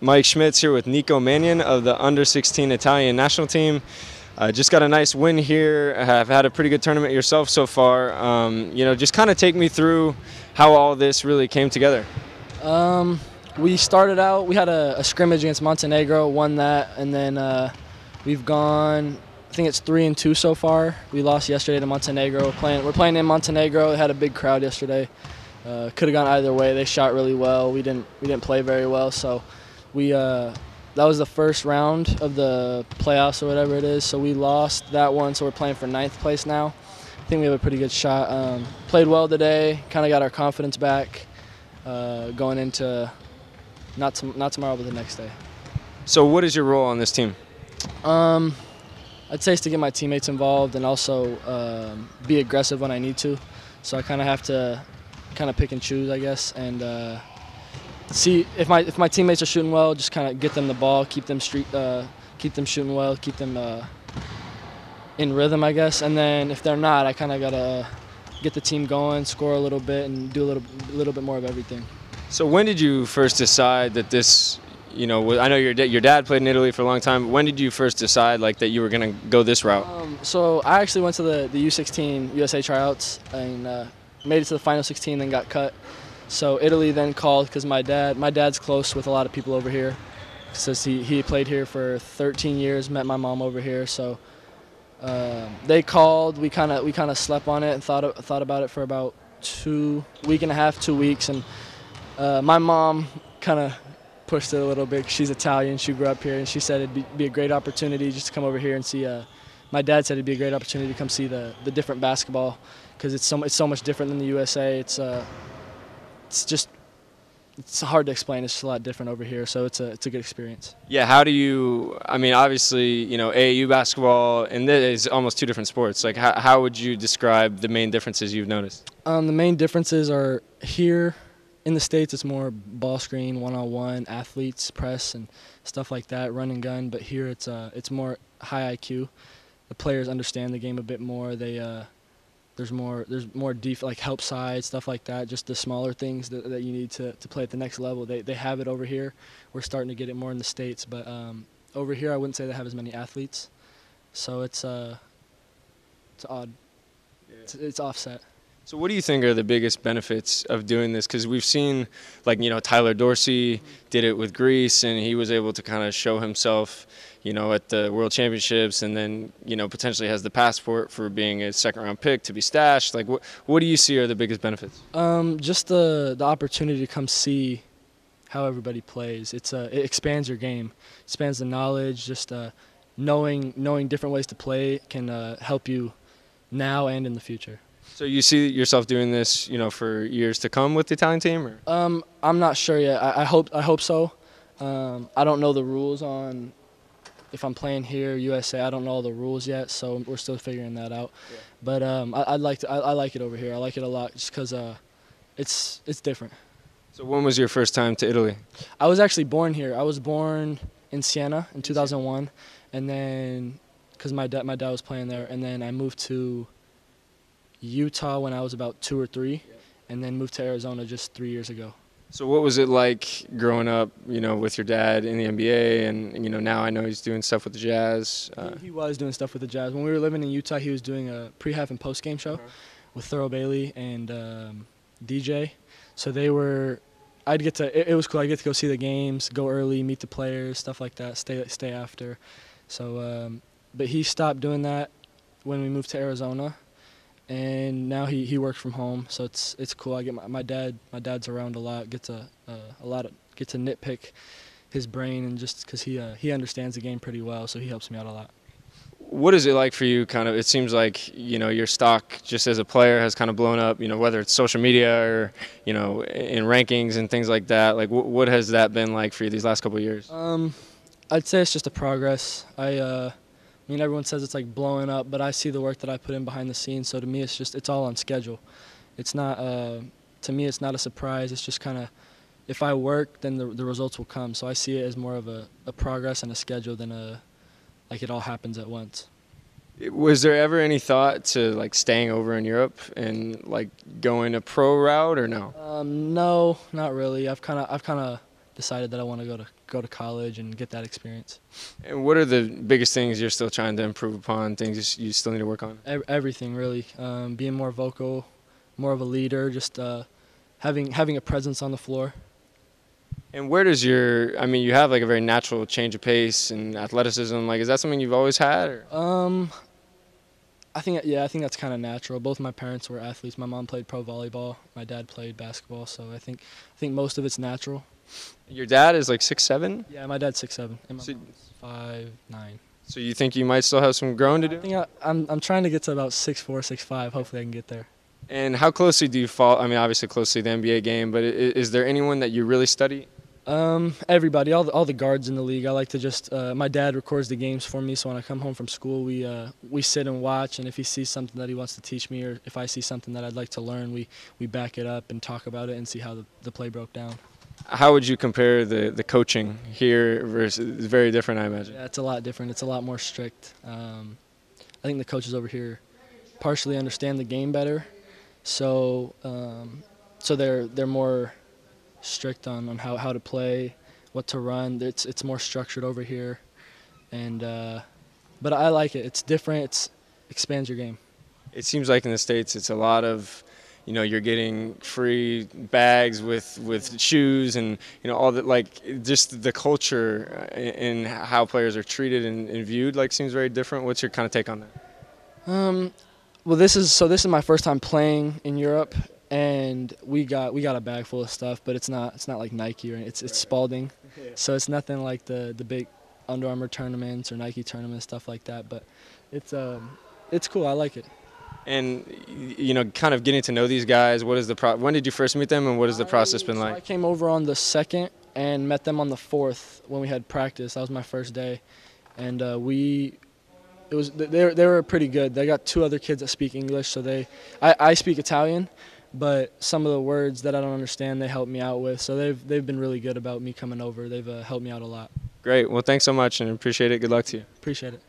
Mike Schmitz here with Nico Mannion of the under-16 Italian national team. Just got a nice win here. Have had a pretty good tournament yourself so far. Just kind of take me through how all this really came together. We started out, we had a scrimmage against Montenegro, won that, and then we've gone, I think it's 3-2 so far. We lost yesterday to Montenegro. We're playing in Montenegro. It had a big crowd yesterday. Could have gone either way. They shot really well. We didn't play very well, so that was the first round of the playoffs or whatever it is. So we lost that one. So we're playing for 9th place now. I think we have a pretty good shot. Played well today. Kind of got our confidence back going into not tomorrow, but the next day. So what is your role on this team? I'd say it's to get my teammates involved and also be aggressive when I need to. So I kind of have to pick and choose, I guess, and see if my teammates are shooting well, just kind of get them the ball, keep them shooting well, keep them in rhythm, I guess. And then if they're not, I kind of gotta get the team going, score a little bit, and do a little bit more of everything. So when did you first decide that this? I know your dad played in Italy for a long time. When did you first decide that you were gonna go this route? So I actually went to the U16 USA tryouts and made it to the final 16, then got cut. So Italy then called because my dad's close with a lot of people over here. Says he played here for 13 years, met my mom over here. So they called. We kind of slept on it and thought about it for about 2 and a half, 2 weeks. And my mom kind of pushed it a little bit. She's Italian. She grew up here, and she said it'd be a great opportunity just to come over here and see. My dad said it'd be a great opportunity to come see the different basketball because it's so much different than the USA. It's hard to explain. It's just a lot different over here, so it's a good experience. Yeah, how do you? I mean, obviously, AAU basketball and this is almost two different sports. How would you describe the main differences you've noticed? The main differences are here in the States. It's more ball screen, one-on-one, athletes, press, and stuff like that, run and gun. But here it's more high IQ. The players understand the game a bit more. There's more help side, stuff like that, just the smaller things that you need to play at the next level. They have it over here. We're starting to get it more in the States, but over here I wouldn't say they have as many athletes. So it's odd. Yeah. It's offset. So what do you think are the biggest benefits of doing this? Because we've seen, Tyler Dorsey did it with Greece, and he was able to kind of show himself, at the World Championships, and then, potentially has the passport for being a second-round pick to be stashed. What do you see are the biggest benefits? Just the opportunity to come see how everybody plays. It expands your game, expands the knowledge. Just knowing different ways to play can help you now and in the future. So you see yourself doing this, for years to come with the Italian team? Or? I'm not sure yet. I hope so. I don't know the rules on if I'm playing here, USA. I don't know all the rules yet, so we're still figuring that out. Yeah. But I like it over here. I like it a lot just because it's different. So when was your first time to Italy? I was actually born here. I was born in Siena in 2001, and then because my dad was playing there, and then I moved to Utah when I was about 2 or 3, and then moved to Arizona just 3 years ago. So what was it like growing up, with your dad in the NBA, and now I know he's doing stuff with the Jazz? He was doing stuff with the Jazz. When we were living in Utah, he was doing a pre-half and post-game show with Thurl Bailey and DJ. So it was cool. I'd get to go see the games, go early, meet the players, stuff like that, stay after. So, but he stopped doing that when we moved to Arizona. And now he works from home, so it's cool. I get my dad's around a lot. Get to nitpick his brain, and just because he understands the game pretty well, so he helps me out a lot. What is it like for you? It seems like your stock just as a player has kind of blown up. Whether it's social media or in rankings and things like that. What has that been like for you these last couple of years? I'd say it's just a progress. Everyone says it's like blowing up, but I see the work that I put in behind the scenes. So to me, it's all on schedule. It's not to me, it's not a surprise. It's just kind of, if I work, then the results will come. So I see it as more of a progress and a schedule than it all happens at once. Was there ever any thought to staying over in Europe and going a pro route, or no? No, not really. I've kind of decided that I want to go to college and get that experience. And what are the biggest things you're still trying to improve upon, things you still need to work on? Everything, really. Being more vocal, more of a leader, just having a presence on the floor. And where does you have like a very natural change of pace and athleticism. Like, is that something you've always had? Or? I think that's kind of natural. Both my parents were athletes. My mom played pro volleyball. My dad played basketball. So I think most of it's natural. Your dad is like 6'7"? Yeah, my dad's 6'7", and my So- mom's 5'9". So you think you might still have some growing to do? I think I'm trying to get to about 6'4", 6'5". Hopefully I can get there. And how closely do you follow? I mean, obviously closely the NBA game, but is there anyone that you really study? Everybody, all the guards in the league. I like to just. My dad records the games for me, so when I come home from school, we sit and watch. And if he sees something that he wants to teach me, or if I see something that I'd like to learn, we back it up and talk about it and see how the play broke down. How would you compare the coaching here versus? It's very different, I imagine. Yeah, it's a lot different. It's a lot more strict. I think the coaches over here partially understand the game better, so they're more strict on how to play, what to run. It's more structured over here, and but I like it. It's different. It expands your game. It seems like in the States it's a lot of, you're getting free bags with shoes and all that, like just the culture and how players are treated and viewed seems very different. What's your kind of take on that? Well, this is my first time playing in Europe. And we got a bag full of stuff, but it's not like Nike or it's Spalding, so it's nothing like the big Under Armour tournaments or Nike tournaments, stuff like that. But it's cool. I like it. And kind of getting to know these guys. What is when did you first meet them, and what has the process been like? I came over on the 2nd and met them on the 4th when we had practice. That was my first day, and they were pretty good. They got 2 other kids that speak English, so I speak Italian. But some of the words that I don't understand, they help me out with. So they've been really good about me coming over. They've helped me out a lot. Great. Well, thanks so much, and appreciate it. Good luck to you. Appreciate it.